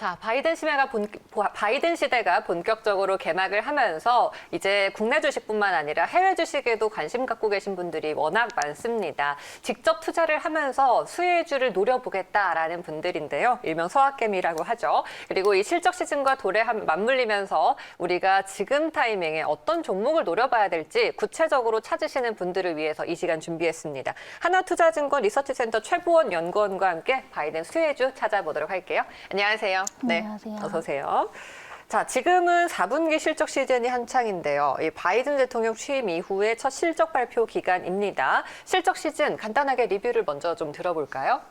자, 바이든 시대가 본격적으로 개막을 하면서 이제 국내 주식뿐만 아니라 해외 주식에도 관심 갖고 계신 분들이 워낙 많습니다. 직접 투자를 하면서 수혜주를 노려보겠다라는 분들인데요. 일명 소확개미라고 하죠. 그리고 이 실적 시즌과 도래 맞물리면서 우리가 지금 타이밍에 어떤 종목을 노려봐야 될지 구체적으로 찾으시는 분들을 위해서 이 시간 준비했습니다. 하나투자증권 리서치센터 최보원 연구원과 함께 바이든 수혜주 찾아보도록 할게요. 안녕하세요. 네, 안녕하세요. 어서 오세요. 자, 지금은 4분기 실적 시즌이 한창인데요. 이 바이든 대통령 취임 이후에 첫 실적 발표 기간입니다. 실적 시즌 간단하게 리뷰를 먼저 좀 들어볼까요?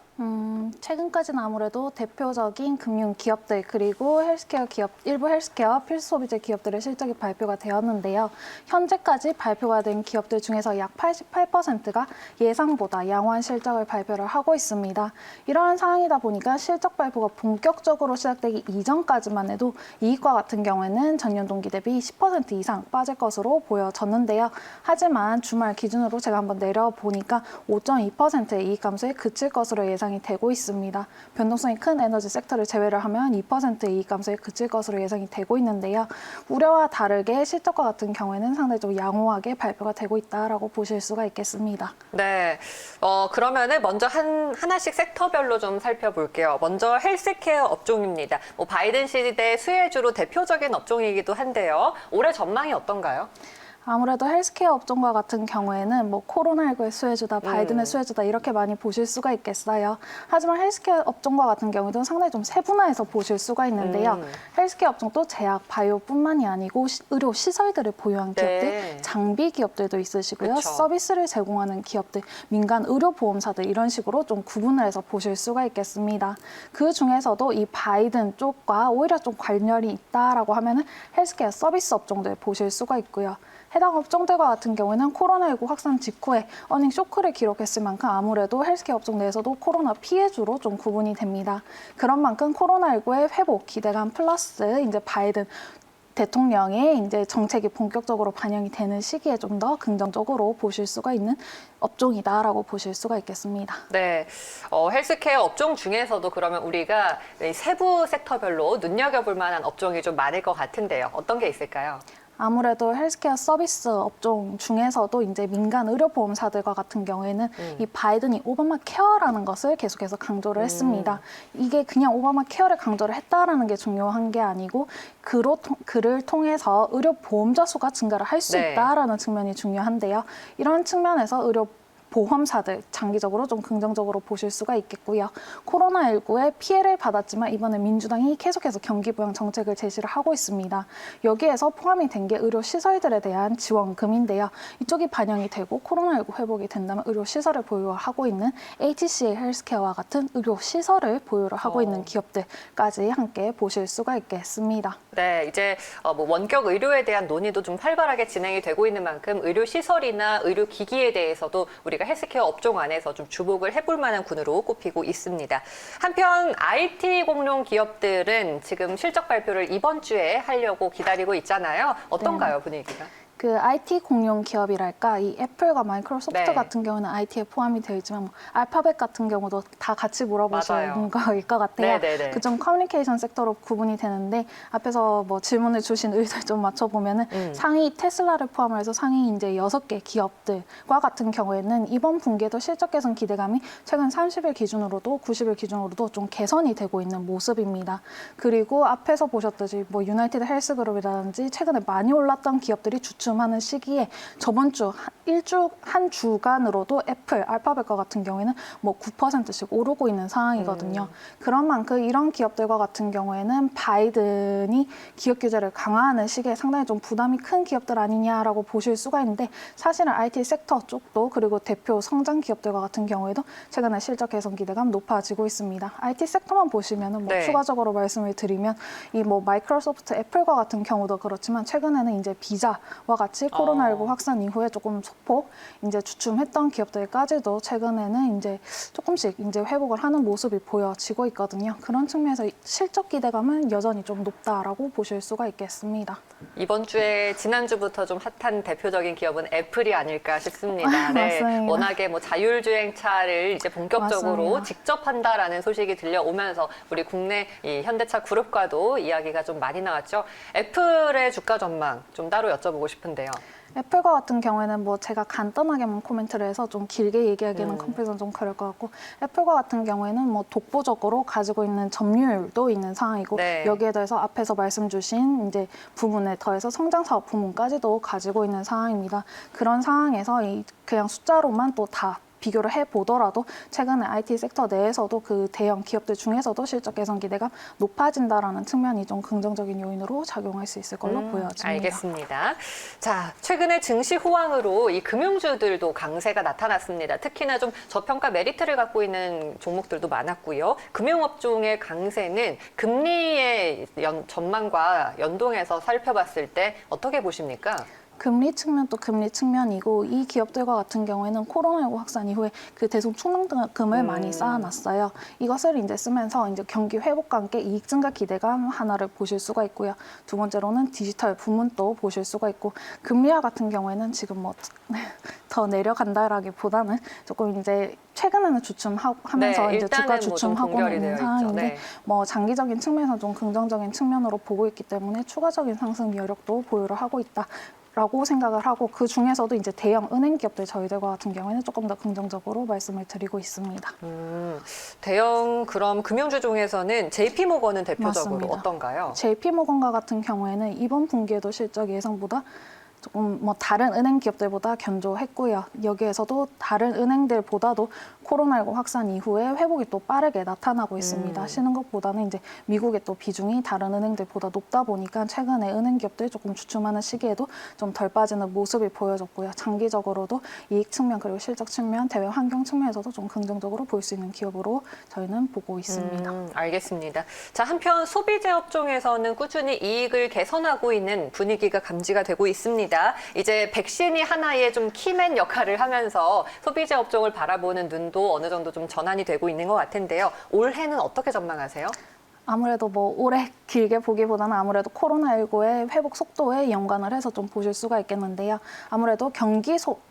최근까지는 아무래도 대표적인 금융 기업들 그리고 헬스케어 기업, 일부 헬스케어 필수 소비재 기업들의 실적이 발표가 되었는데요. 현재까지 발표가 된 기업들 중에서 약 88%가 예상보다 양호한 실적을 발표를 하고 있습니다. 이러한 상황이다 보니까 실적 발표가 본격적으로 시작되기 이전까지만 해도 이익과 같은 경우에는 전년 동기 대비 10% 이상 빠질 것으로 보여졌는데요. 하지만 주말 기준으로 제가 한번 내려보니까 5.2%의 이익 감소에 그칠 것으로 예상이 되고 있습니다. 변동성이 큰 에너지 섹터를 제외를 하면 2%의 이익 감소에 그칠 것으로 예상이 되고 있는데요. 우려와 다르게 실적과 같은 경우에는 상당히 좀 양호하게 발표가 되고 있다라고 보실 수가 있겠습니다. 네, 그러면은 먼저 하나씩 섹터별로 좀 살펴볼게요. 먼저 헬스케어 업종입니다. 바이든 시대 수혜주로 대표적인 업종이기도 한데요. 올해 전망이 어떤가요? 아무래도 헬스케어 업종과 같은 경우에는 코로나19의 수혜주다, 바이든의 수혜주다 이렇게 많이 보실 수가 있겠어요. 하지만 헬스케어 업종과 같은 경우도 상당히 좀 세분화해서 보실 수가 있는데요. 헬스케어 업종도 제약, 바이오뿐만이 아니고 의료 시설들을 보유한 기업들, 네. 장비 기업들도 있으시고요. 그쵸. 서비스를 제공하는 기업들, 민간 의료보험사들 이런 식으로 좀 구분을 해서 보실 수가 있겠습니다. 그 중에서도 이 바이든 쪽과 오히려 좀 관련이 있다라고 하면은 헬스케어 서비스 업종들 보실 수가 있고요. 해당 업종들과 같은 경우에는 코로나19 확산 직후에 어닝 쇼크를 기록했을 만큼 아무래도 헬스케어 업종 내에서도 코로나 피해주로 좀 구분이 됩니다. 그런 만큼 코로나19의 회복 기대감 플러스 이제 바이든 대통령의 이제 정책이 본격적으로 반영이 되는 시기에 좀 더 긍정적으로 보실 수가 있는 업종이다라고 보실 수가 있겠습니다. 네, 헬스케어 업종 중에서도 그러면 우리가 세부 섹터별로 눈여겨볼 만한 업종이 좀 많을 것 같은데요. 어떤 게 있을까요? 아무래도 헬스케어 서비스 업종 중에서도 이제 민간 의료보험사들과 같은 경우에는 이 바이든이 오바마 케어라는 것을 계속해서 강조를 했습니다. 이게 그냥 오바마 케어를 강조를 했다라는 게 중요한 게 아니고 그를 통해서 의료보험자 수가 증가를 할 수 네. 있다라는 측면이 중요한데요. 이런 측면에서 보험사들 장기적으로 좀 긍정적으로 보실 수가 있겠고요. 코로나19에 피해를 받았지만 이번에 민주당이 계속해서 경기 부양 정책을 제시를 하고 있습니다. 여기에서 포함이 된 게 의료시설들에 대한 지원금인데요. 이쪽이 반영이 되고 코로나19 회복이 된다면 의료시설을 보유하고 있는 HCA 헬스케어와 같은 의료시설을 보유를 하고 있는 기업들까지 함께 보실 수가 있겠습니다. 네, 이제 원격 의료에 대한 논의도 좀 활발하게 진행이 되고 있는 만큼 의료시설이나 의료기기에 대해서도 우리가 헬스케어 업종 안에서 좀 주목을 해볼 만한 군으로 꼽히고 있습니다. 한편 IT 공룡 기업들은 지금 실적 발표를 이번 주에 하려고 기다리고 있잖아요. 어떤가요, 분위기가? 그 IT 공룡 기업이랄까 이 애플과 마이크로소프트 네. 같은 경우는 IT에 포함이 되어 있지만 알파벳 같은 경우도 다 같이 물어보시는 거일 것 같아요. 네네네. 그좀 커뮤니케이션 섹터로 구분이 되는데 앞에서 질문을 주신 의도를 좀 맞춰보면은 상위 테슬라를 포함해서 상위 이제 6개 기업들과 같은 경우에는 이번 분기에도 실적 개선 기대감이 최근 30일 기준으로도 90일 기준으로도 좀 개선이 되고 있는 모습입니다. 그리고 앞에서 보셨듯이 유나이티드 헬스그룹이라든지 최근에 많이 올랐던 기업들이 주춤하는 시기에 저번 주 한 주간으로도 애플, 알파벳과 같은 경우에는 9%씩 오르고 있는 상황이거든요. 그런 만큼 이런 기업들과 같은 경우에는 바이든이 기업 규제를 강화하는 시기에 상당히 좀 부담이 큰 기업들 아니냐라고 보실 수가 있는데 사실은 IT 섹터 쪽도 그리고 대표 성장 기업들과 같은 경우에도 최근에 실적 개선 기대감 높아지고 있습니다. IT 섹터만 보시면은 네. 추가적으로 말씀을 드리면 이 마이크로소프트, 애플과 같은 경우도 그렇지만 최근에는 이제 비자와 같이 코로나19 확산 이후에 조금 소폭 이제 주춤했던 기업들까지도 최근에는 이제 조금씩 이제 회복을 하는 모습이 보여지고 있거든요. 그런 측면에서 실적 기대감은 여전히 좀 높다라고 보실 수가 있겠습니다. 이번 주에 지난주부터 좀 핫한 대표적인 기업은 애플이 아닐까 싶습니다. 네, 맞습니다. 워낙에 뭐 자율주행차를 이제 본격적으로 맞습니다. 직접 한다라는 소식이 들려오면서 우리 국내 이 현대차 그룹과도 이야기가 좀 많이 나왔죠. 애플의 주가 전망 좀 따로 여쭤보고 싶은데요. 애플과 같은 경우에는 뭐 제가 간단하게만 코멘트를 해서 좀 길게 얘기하기에는 컴퓨터는 좀 그럴 것 같고, 애플과 같은 경우에는 뭐 독보적으로 가지고 있는 점유율도 있는 상황이고, 네. 여기에 더해서 앞에서 말씀 주신 이제 부분에 더해서 성장 사업 부문까지도 가지고 있는 상황입니다. 그런 상황에서 그냥 숫자로만 또 다 비교를 해보더라도 최근에 IT 섹터 내에서도 그 대형 기업들 중에서도 실적 개선 기대가 높아진다라는 측면이 좀 긍정적인 요인으로 작용할 수 있을 걸로 보여집니다. 알겠습니다. 자, 최근에 증시 호황으로 이 금융주들도 강세가 나타났습니다. 특히나 좀 저평가 메리트를 갖고 있는 종목들도 많았고요. 금융업종의 강세는 금리의 전망과 연동해서 살펴봤을 때 어떻게 보십니까? 금리 측면 또 금리 측면이고, 이 기업들과 같은 경우에는 코로나19 확산 이후에 그 대손 충당금을 많이 쌓아놨어요. 이것을 이제 쓰면서 이제 경기 회복과 함께 이익 증가 기대감 하나를 보실 수가 있고요. 두 번째로는 디지털 부문도 보실 수가 있고, 금리와 같은 경우에는 지금 뭐 더 내려간다라기보다는 조금 이제 최근에는 주춤하면서 네, 이제 주가 일단은 뭐 좀 주춤하고 동결이 있는 되어 있죠. 상황인데, 네. 뭐 장기적인 측면에서 좀 긍정적인 측면으로 보고 있기 때문에 추가적인 상승 여력도 보유를 하고 있다라고 생각을 하고, 그 중에서도 이제 대형 은행 기업들 저희들과 같은 경우에는 조금 더 긍정적으로 말씀을 드리고 있습니다. 대형 그럼 금융주 중에서는 JP모건은 대표적으로 맞습니다. 어떤가요? JP모건과 같은 경우에는 이번 분기에도 실적 예상보다 조금 뭐 다른 은행 기업들보다 견조했고요. 여기에서도 다른 은행들보다도 코로나19 확산 이후에 회복이 또 빠르게 나타나고 있습니다. 하시는 것보다는 이제 미국의 또 비중이 다른 은행들보다 높다 보니까 최근에 은행 기업들이 조금 주춤하는 시기에도 좀 덜 빠지는 모습이 보여졌고요. 장기적으로도 이익 측면 그리고 실적 측면, 대외 환경 측면에서도 좀 긍정적으로 볼 수 있는 기업으로 저희는 보고 있습니다. 알겠습니다. 자, 한편 소비재 업종에서는 꾸준히 이익을 개선하고 있는 분위기가 감지가 되고 있습니다. 이제 백신이 하나의 좀 키맨 역할을 하면서 소비재 업종을 바라보는 눈도 어느 정도 좀 전환이 되고 있는 것 같은데요. 올해는 어떻게 전망하세요? 아무래도 뭐 올해 길게 보기보다는 아무래도 코로나19의 회복 속도에 연관을 해서 좀 보실 수가 있겠는데요. 아무래도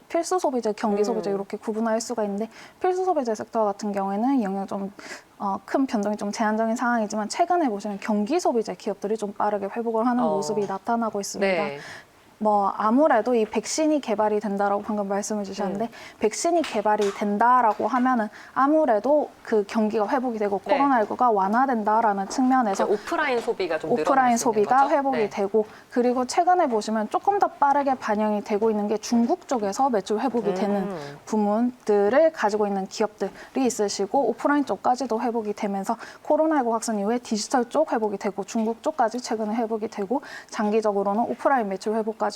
필수 소비재, 경기 소비재 이렇게 구분할 수가 있는데, 필수 소비재 섹터 같은 경우에는 영향 좀 큰 변동이 좀 제한적인 상황이지만, 최근에 보시면 경기 소비재 기업들이 좀 빠르게 회복을 하는 모습이 나타나고 있습니다. 네. 뭐 아무래도 이 백신이 개발이 된다라고 방금 말씀을 주셨는데, 백신이 개발이 된다라고 하면은 아무래도 그 경기가 회복이 되고 네. 코로나19가 완화된다라는 측면에서 오프라인 소비가 좀 오프라인 늘어날 수 있는 소비가 거죠? 회복이 네. 되고, 그리고 최근에 보시면 조금 더 빠르게 반영이 되고 있는 게 중국 쪽에서 매출 회복이 되는 부문들을 가지고 있는 기업들이 있으시고, 오프라인 쪽까지도 회복이 되면서 코로나19 확산 이후에 디지털 쪽 회복이 되고 중국 쪽까지 최근에 회복이 되고, 장기적으로는 오프라인 매출 회복까지도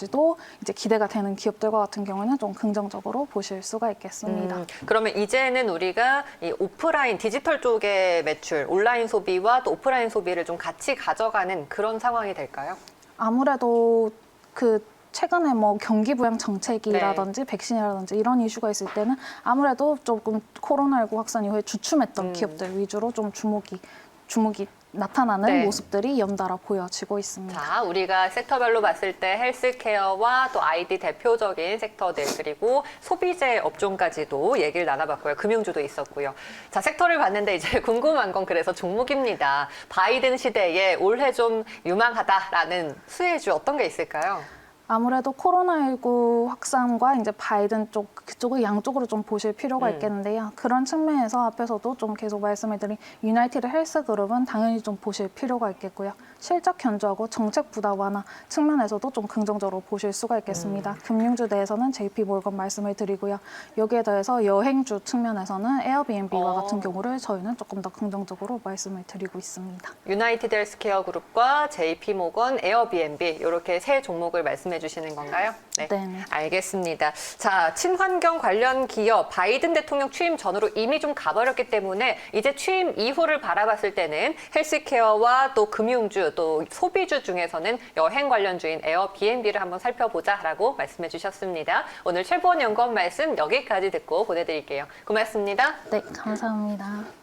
이제 기대가 되는 기업들과 같은 경우는 좀 긍정적으로 보실 수가 있겠습니다. 그러면 이제는 우리가 이 오프라인 디지털 쪽의 매출, 온라인 소비와 또 오프라인 소비를 좀 같이 가져가는 그런 상황이 될까요? 아무래도 그 최근에 뭐 경기 부양 정책이라든지 백신이라든지 이런 이슈가 있을 때는 아무래도 조금 코로나19 확산 이후에 주춤했던 기업들 위주로 좀 주목이 나타나는 네. 모습들이 연달아 보여지고 있습니다. 자, 우리가 섹터별로 봤을 때 헬스케어와 또 아이디 대표적인 섹터들, 그리고 소비재 업종까지도 얘기를 나눠봤고요. 금융주도 있었고요. 자, 섹터를 봤는데 이제 궁금한 건 그래서 종목입니다. 바이든 시대에 올해 좀 유망하다라는 수혜주 어떤 게 있을까요? 아무래도 코로나19 확산과 이제 바이든 쪽, 그쪽을 양쪽으로 좀 보실 필요가 있겠는데요. 그런 측면에서 앞에서도 좀 계속 말씀을 드린 유나이티드 헬스 그룹은 당연히 좀 보실 필요가 있겠고요. 실적 견조하고 정책 부담 완화 측면에서도 좀 긍정적으로 보실 수가 있겠습니다. 금융주 내에서는 JP 몰건 말씀을 드리고요. 여기에 더해서 여행주 측면에서는 에어비앤비와 같은 경우를 저희는 조금 더 긍정적으로 말씀을 드리고 있습니다. 유나이티드 헬스케어 그룹과 JP모건, 에어비앤비 이렇게 세 종목을 말씀해 주시는 건가요? 네. 알겠습니다. 자, 친환경 관련 기업 바이든 대통령 취임 전으로 이미 좀 가버렸기 때문에 이제 취임 이후를 바라봤을 때는 헬스케어와 또 금융주 또 소비주 중에서는 여행 관련주인 에어비앤비를 한번 살펴보자라고 말씀해 주셨습니다. 오늘 최보원 연구원 말씀 여기까지 듣고 보내드릴게요. 고맙습니다. 네, 감사합니다.